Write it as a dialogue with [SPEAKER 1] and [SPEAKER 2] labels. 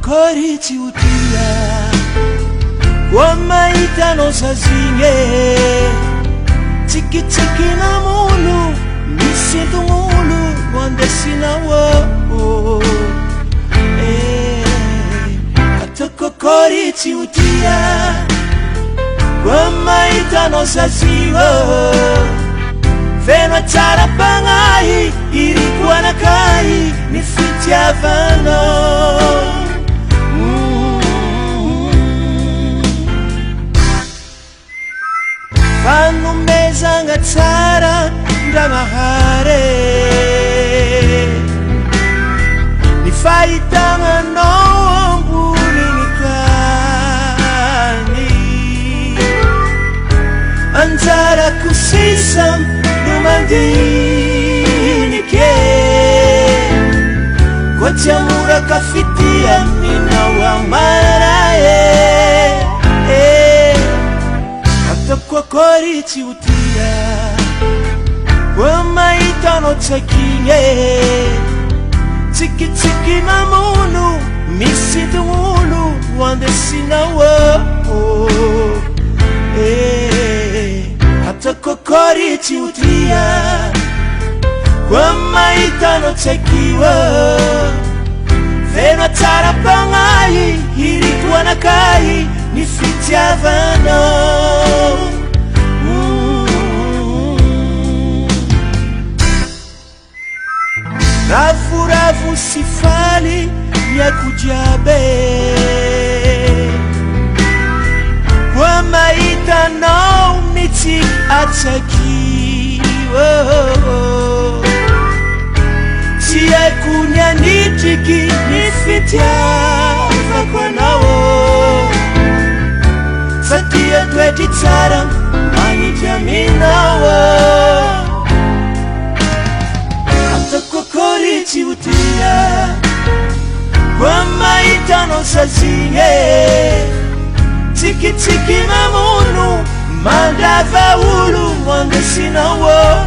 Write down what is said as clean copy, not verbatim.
[SPEAKER 1] Kokoriti utia kwa maita no sazinge tiki tiki na mulu misitu mulu wande sina wo Kokoriti utia kwa maita no sazinge Vena tara pangai ilikuwa na kai ni fitia vano Vanu meza ngatara ndamahare ni faitanga no mbuni nikani Anzara kusisa Numandini ke Kwa chamura kafitia mina wa marae Hata kwa Kokoriti utia Kwa maita no takinge Tiki tiki na munu Misitu munu Wande sina wo Hata Kokoriti utia kwa maita no takiwa Vena tara pangai ilikuwa na kai ni fitia vano Rafu sifali ya kujabe kwa maita no miti atakiwa Tia kunya nitiki nifitia Fakwa nao Satia tweti tara Mani jaminawa Hata Kokoriti utia Kwa maita no sazinge Tiki tiki mamunu Mandava ulu Wande sina wo